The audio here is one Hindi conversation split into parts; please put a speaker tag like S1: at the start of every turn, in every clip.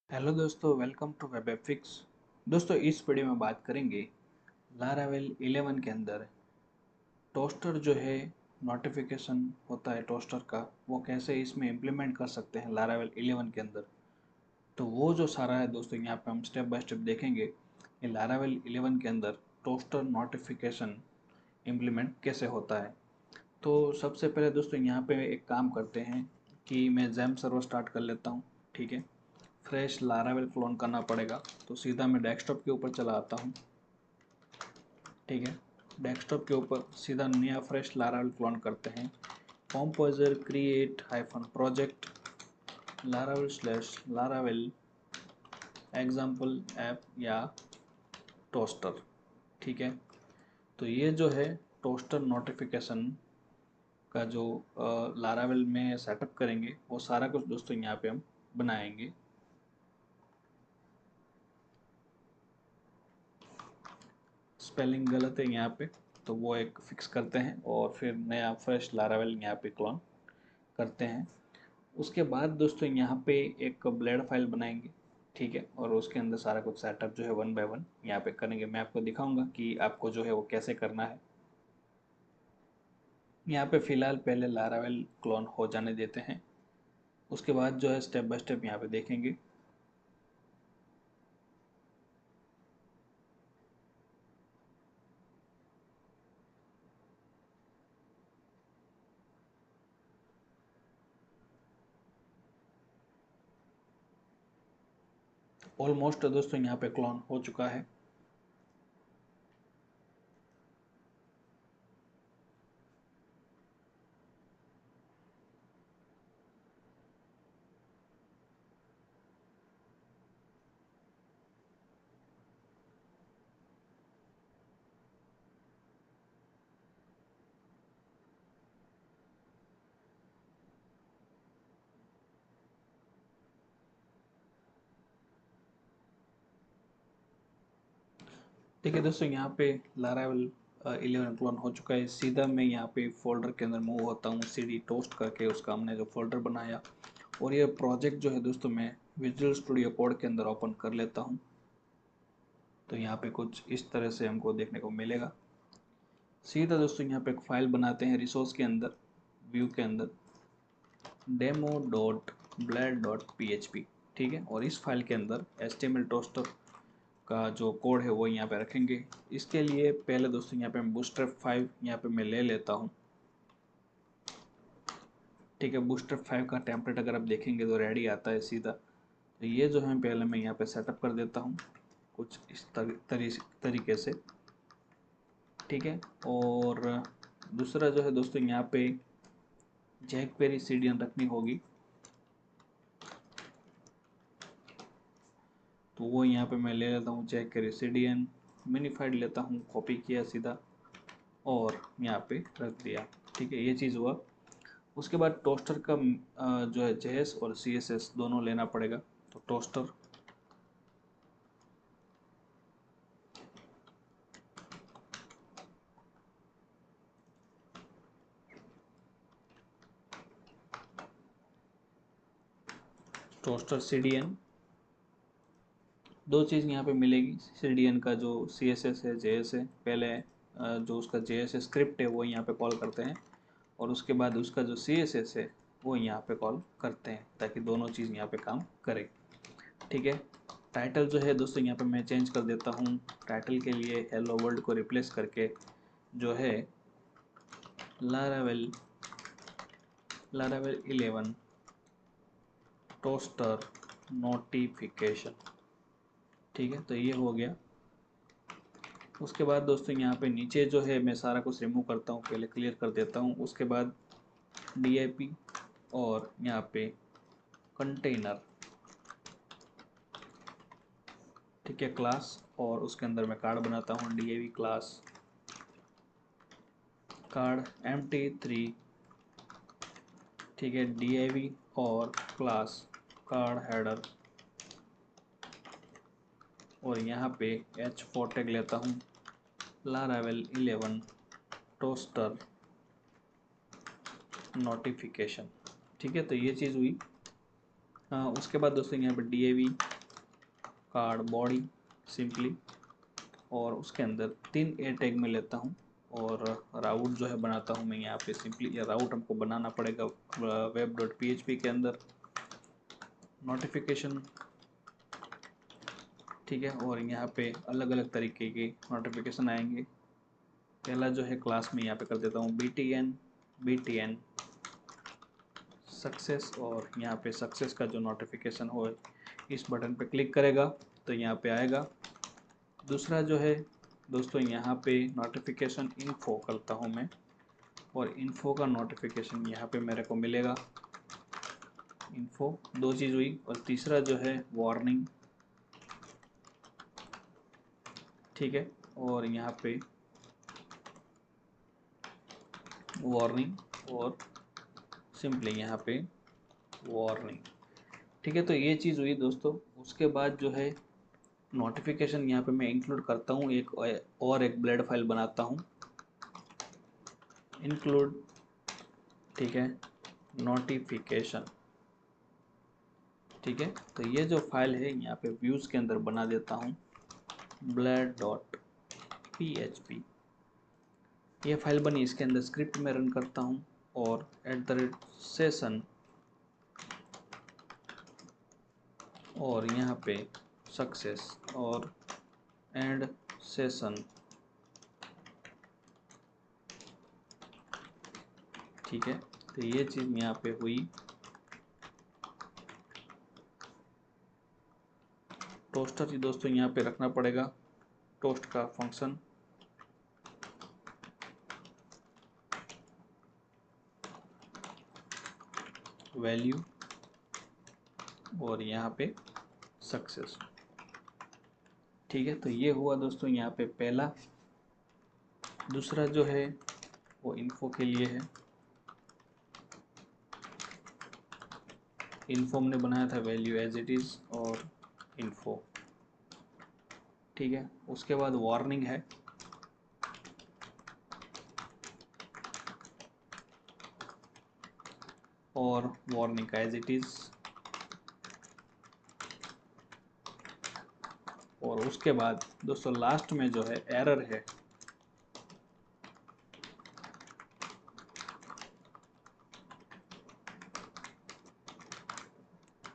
S1: हेलो दोस्तों, वेलकम टू वेब फिक्स। दोस्तों, इस वीडियो में बात करेंगे लारावेल 11 के अंदर टोस्टर जो है नोटिफिकेशन होता है टोस्टर का, वो कैसे इसमें इम्प्लीमेंट कर सकते हैं लारावेल 11 के अंदर। तो वो जो सारा है दोस्तों, यहाँ पे हम स्टेप बाय स्टेप देखेंगे कि लारावेल 11 के अंदर टोस्टर नोटिफिकेशन इम्प्लीमेंट कैसे होता है। तो सबसे पहले दोस्तों यहाँ पे एक काम करते हैं कि मैं जैम सर्वर स्टार्ट कर लेता हूँ। ठीक है, फ्रेश लारावेल क्लोन करना पड़ेगा, तो सीधा मैं डेस्कटॉप के ऊपर चला आता हूँ। ठीक है, डेस्कटॉप के ऊपर सीधा नया फ्रेश लारावेल क्लोन करते हैं। Composer create hyphen project Laravel slash Laravel example app या टोस्टर। ठीक है, तो ये जो है टोस्टर नोटिफिकेशन का जो लारावेल में सेटअप करेंगे, वो सारा कुछ दोस्तों यहाँ पे हम बनाएंगे। स्पेलिंग गलत है यहाँ पे, तो वो एक फिक्स करते हैं और फिर नया फ्रेश लारावेल यहाँ पे क्लोन करते हैं। उसके बाद दोस्तों यहाँ पे एक ब्लेड फाइल बनाएंगे। ठीक है, और उसके अंदर सारा कुछ सेटअप जो है वन बाय वन यहाँ पे करेंगे। मैं आपको दिखाऊंगा कि आपको जो है वो कैसे करना है। यहाँ पे फिलहाल पहले लारावेल क्लोन हो जाने देते हैं, उसके बाद जो है स्टेप बाय स्टेप यहाँ पे देखेंगे। ऑलमोस्ट दोस्तों यहाँ पे क्लोन हो चुका है। ठीक है दोस्तों, यहाँ पे लारावेल 11 क्लोन हो चुका है। सीधा मैं यहाँ पे फोल्डर के अंदर मूव होता हूँ, सीडी टोस्ट करके उसका हमने जो फोल्डर बनाया। और ये प्रोजेक्ट जो है दोस्तों, मैं विजुअल स्टूडियो कोड के अंदर ओपन कर लेता हूँ। तो यहाँ पे कुछ इस तरह से हमको देखने को मिलेगा। सीधा दोस्तों यहाँ पे एक फाइल बनाते हैं रिसोर्स के अंदर, व्यू के अंदर demo.blade.php। ठीक है, और इस फाइल के अंदर HTML टोस्टर का जो कोड है वो यहाँ पे रखेंगे। इसके लिए पहले दोस्तों यहाँ पे मैं बूटस्ट्रैप 5 यहाँ पे मैं ले लेता हूँ। ठीक है, बूटस्ट्रैप 5 का टेम्पलेट अगर आप देखेंगे तो रेडी आता है सीधा। तो ये जो है पहले मैं यहाँ पे सेटअप कर देता हूँ कुछ इस तरीके से। ठीक है, और दूसरा जो है दोस्तों यहाँ पे जैकबेरी सीडीएन रखनी होगी, तो वो यहाँ पे मैं ले लेता हूँ जैकबेरी सीडीएन। मिनीफाइड लेता हूँ, कॉपी किया सीधा और यहाँ पे रख दिया। ठीक है, ये चीज़ हुआ। उसके बाद टोस्टर का जो है JS और CSS दोनों लेना पड़ेगा। तो टोस्टर टोस्टर CDN, दो चीज़ यहाँ पे मिलेगी। CDN का जो CSS है, JS है, पहले जो उसका JS स्क्रिप्ट है वो यहाँ पे कॉल करते हैं, और उसके बाद उसका जो CSS है वो यहाँ पे कॉल करते हैं, ताकि दोनों चीज़ यहाँ पे काम करे। ठीक है, टाइटल जो है दोस्तों यहाँ पे मैं चेंज कर देता हूँ। टाइटल के लिए हेलो वर्ल्ड को रिप्लेस करके जो है लारावेल 11 टोस्टर नोटिफिकेशन। ठीक है, तो ये हो गया। उसके बाद दोस्तों यहाँ पे नीचे जो है मैं सारा कुछ रिमूव करता हूँ, पहले क्लियर कर देता हूँ। उसके बाद DIP और यहाँ पे कंटेनर, ठीक है, क्लास, और उसके अंदर मैं कार्ड बनाता हूँ DIV क्लास कार्ड MT3। ठीक है, DIV और क्लास कार्ड हेडर, और यहाँ पे H4 टैग लेता हूँ लारावेल 11 टोस्टर नोटिफिकेशन। ठीक है, तो ये चीज़ हुई। उसके बाद दोस्तों यहाँ पे DAV कार्ड बॉडी सिंपली, और उसके अंदर 3 ए टैग में लेता हूँ और राउट जो है बनाता हूँ मैं यहाँ पे सिंपली। या राउट हमको बनाना पड़ेगा web.php के अंदर, नोटिफिकेशन, ठीक है। और यहाँ पे अलग अलग तरीके के नोटिफिकेशन आएंगे। पहला जो है क्लास में यहाँ पे कर देता हूँ btn सक्सेस, और यहाँ पे सक्सेस का जो नोटिफिकेशन हो इस बटन पे क्लिक करेगा तो यहाँ पे आएगा। दूसरा जो है दोस्तों यहाँ पे नोटिफिकेशन इन्फो करता हूँ मैं, और इन्फो का नोटिफिकेशन यहाँ पे मेरे को मिलेगा। इन्फो, 2 चीज़ हुई। और तीसरा जो है वार्निंग, ठीक है। और यहाँ पे वार्निंग और सिंपली यहाँ पे वार्निंग, ठीक है। तो ये चीज़ हुई दोस्तों। उसके बाद जो है नोटिफिकेशन यहाँ पे मैं इंक्लूड करता हूँ, एक ब्लेड फाइल बनाता हूँ, इंक्लूड, ठीक है, नोटिफिकेशन, ठीक है। तो ये जो फाइल है यहाँ पे व्यूज़ के अंदर बना देता हूँ blade.php। ये फाइल बनी, इसके अंदर स्क्रिप्ट में रन करता हूँ और @session, और यहाँ पे सक्सेस और एंड सेशन, ठीक है। तो ये चीज़ यहाँ पे हुई। टोस्टर दोस्तों यहाँ पे रखना पड़ेगा, टोस्ट का फंक्शन, वैल्यू, और यहाँ पे सक्सेस, ठीक है। तो ये हुआ दोस्तों यहाँ पे पहला। दूसरा जो है वो इन्फो के लिए है। इन्फो हमने बनाया था वैल्यू एज इट इज़ और इन्फो, ठीक है। उसके बाद वार्निंग है, और वार्निंग का एज इट इज़, और उसके बाद दोस्तों लास्ट में जो है एरर है,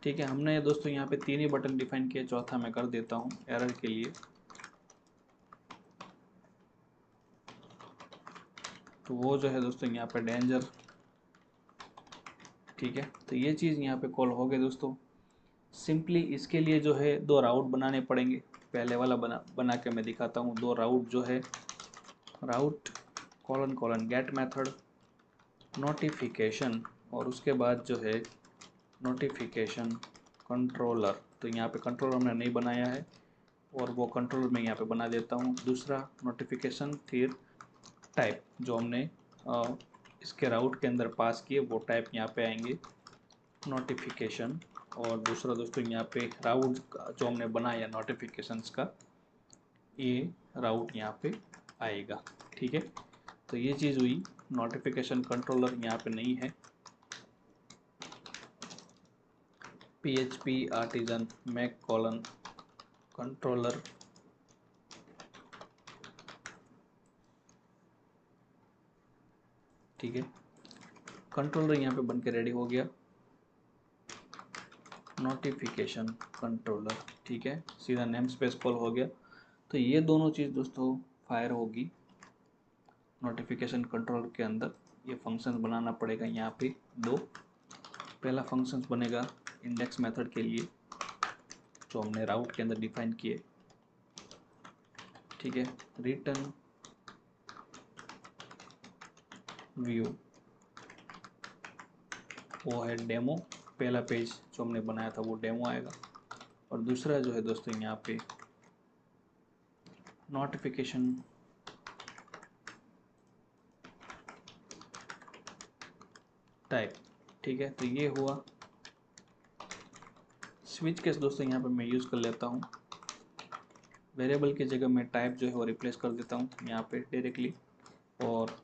S1: ठीक है। हमने दोस्तों यहाँ पे 3 ही बटन डिफाइन किए, चौथा मैं कर देता हूँ एरर के लिए। तो वो जो है दोस्तों यहाँ पे डेंजर, ठीक है। तो ये चीज़ यहाँ पे कॉल हो गई दोस्तों। सिंपली इसके लिए जो है 2 राउट बनाने पड़ेंगे। पहले वाला बना के मैं दिखाता हूँ। 2 राउट जो है, राउट : गेट मेथड नोटिफिकेशन, और उसके बाद जो है नोटिफिकेशन कंट्रोलर। तो यहाँ पे कंट्रोलर हमने नहीं बनाया है, और वो कंट्रोलर मैं यहाँ पे बना देता हूँ। दूसरा नोटिफिकेशन, फिर टाइप जो हमने इसके राउट के अंदर पास किए वो टाइप यहाँ पे आएंगे, नोटिफिकेशन। और दूसरा दोस्तों यहाँ पे राउट जो हमने बनाया नोटिफिकेशंस का, ये राउट यहाँ पे आएगा, ठीक है। तो ये चीज़ हुई। नोटिफिकेशन कंट्रोलर यहाँ पे नहीं है। PHP artisan make colon controller, ठीक है। कंट्रोलर यहाँ पे बन के रेडी हो गया, नोटिफिकेशन कंट्रोलर, ठीक है। सीधा नेम स्पेस कॉल हो गया। तो ये दोनों चीज़ दोस्तों फायर होगी नोटिफिकेशन कंट्रोलर के अंदर। ये फंक्शन बनाना पड़ेगा यहाँ पे 2। पहला फंक्शन बनेगा इंडेक्स मेथड के लिए जो हमने राउट के अंदर डिफाइन किए, ठीक है। रिटर्न व्यू, वो है डेमो, पहला पेज जो हमने बनाया था वो डेमो आएगा। और दूसरा जो है दोस्तों यहाँ पे नोटिफिकेशन टाइप, ठीक है। तो ये हुआ। स्विच केस दोस्तों यहाँ पे मैं यूज़ कर लेता हूँ। वेरिएबल की जगह मैं टाइप जो है वो रिप्लेस कर देता हूँ यहाँ पे डायरेक्टली। और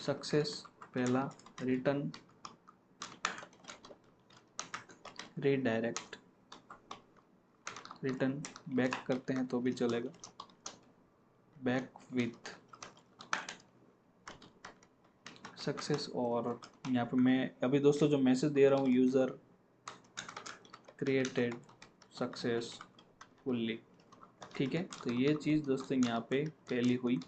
S1: सक्सेस पहला, रिटर्न रीडायरेक्ट, रिटर्न बैक करते हैं तो भी चलेगा, बैक विथ सक्सेस। और यहाँ पे मैं अभी दोस्तों जो मैसेज दे रहा हूँ, यूज़र क्रिएटेड सक्सेसफुली, ठीक है। तो ये चीज़ दोस्तों यहाँ पे पहली हुई,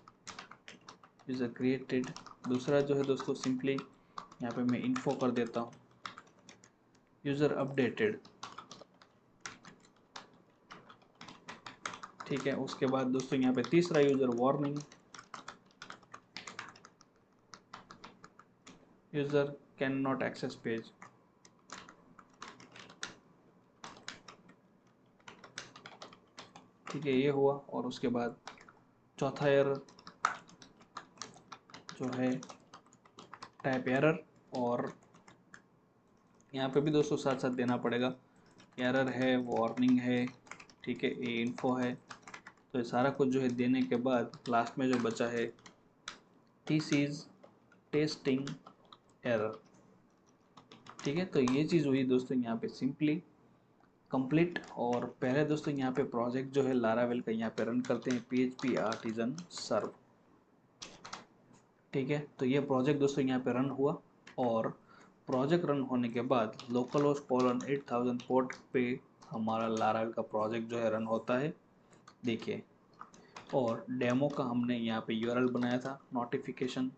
S1: यूज़र क्रिएटेड। दूसरा जो है दोस्तों, सिंपली यहाँ पे मैं इन्फो कर देता हूँ, यूज़र अपडेटेड, ठीक है। उसके बाद दोस्तों यहाँ पे तीसरा user warning, user cannot access page, ठीक है, ये हुआ। और उसके बाद चौथा एरर जो है टाइप एरर, और यहाँ पे भी दोस्तों साथ साथ देना पड़ेगा, एरर है, वार्निंग है, ठीक है, ये इन्फो है। तो ये सारा कुछ जो है देने के बाद लास्ट में जो बचा है दिस इज टेस्टिंग एरर, ठीक है। तो ये चीज़ हुई दोस्तों यहाँ पे सिंपली कंप्लीट। और पहले दोस्तों यहाँ पे प्रोजेक्ट जो है लारावेल का यहाँ पे रन करते हैं, PHP आर्टिजन सर्व, ठीक है। तो ये प्रोजेक्ट दोस्तों यहाँ पे रन हुआ, और प्रोजेक्ट रन होने के बाद लोकल होस्ट कोलन 8000 पोर्ट पे हमारा लारावेल का प्रोजेक्ट जो है रन होता है, देखिए। और डेमो का हमने यहाँ पे यूआरएल बनाया था, नोटिफिकेशन,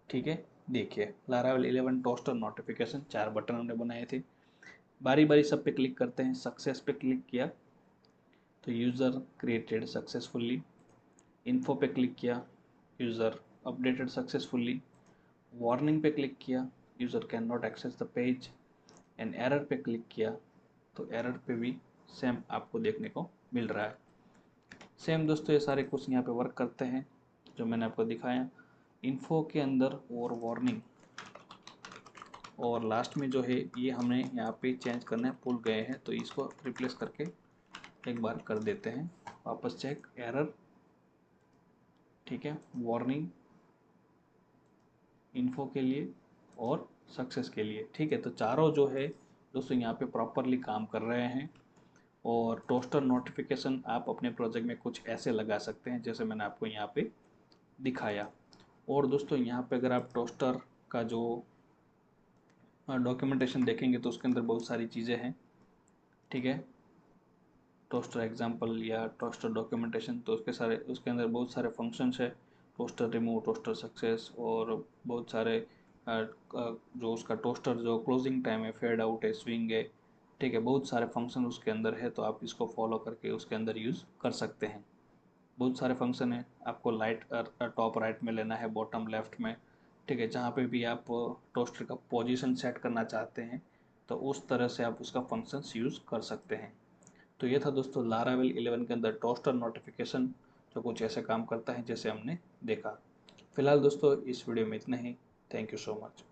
S1: ठीक है। देखिए लारावेल 11 टोस्टर नोटिफिकेशन, 4 बटन हमने बनाए थे। बारी बारी सब पे क्लिक करते हैं। सक्सेस पे क्लिक किया तो यूज़र क्रिएटेड सक्सेसफुली, इन्फो पे क्लिक किया, यूज़र अपडेटेड सक्सेसफुली, वार्निंग पे क्लिक किया, user cannot access the page, and error पे क्लिक किया तो एरर पे भी सेम आपको देखने को मिल रहा है। सेम दोस्तों ये सारे कुछ यहाँ पे वर्क करते हैं जो मैंने आपको दिखाया, इन्फो के अंदर और वार्निंग, और लास्ट में जो है ये हमने यहाँ पे चेंज करना है, भूल गए हैं, तो इसको रिप्लेस करके एक बार कर देते हैं वापस चेक, एरर, ठीक है, वार्निंग इन्फो के लिए और सक्सेस के लिए, ठीक है। तो चारों जो है दोस्तों यहाँ पे प्रॉपरली काम कर रहे हैं। और टोस्टर नोटिफिकेशन आप अपने प्रोजेक्ट में कुछ ऐसे लगा सकते हैं जैसे मैंने आपको यहाँ पे दिखाया। और दोस्तों यहाँ पे अगर आप टोस्टर का जो डॉक्यूमेंटेशन देखेंगे तो उसके अंदर बहुत सारी चीज़ें हैं, ठीक है, टोस्टर एग्जाम्पल या टोस्टर डॉक्यूमेंटेशन, तो उसके अंदर बहुत सारे फंक्शंस है, टोस्टर रिमूव, टोस्टर सक्सेस, और बहुत सारे जो उसका टोस्टर जो क्लोजिंग टाइम है, फेड आउट है, स्विंग है, ठीक है, बहुत सारे फंक्शन उसके अंदर है। तो आप इसको फॉलो करके उसके अंदर यूज़ कर सकते हैं। बहुत सारे फंक्शन है, आपको लाइट टॉप राइट में लेना है, बॉटम लेफ्ट में, ठीक है, जहाँ पे भी आप टोस्टर का पोजीशन सेट करना चाहते हैं तो उस तरह से आप उसका फंक्शंस यूज़ कर सकते हैं। तो ये था दोस्तों लारावेल 11 के अंदर टोस्टर नोटिफिकेशन, जो कुछ ऐसे काम करता है जैसे हमने देखा। फिलहाल दोस्तों इस वीडियो में इतना ही। Thank you so much.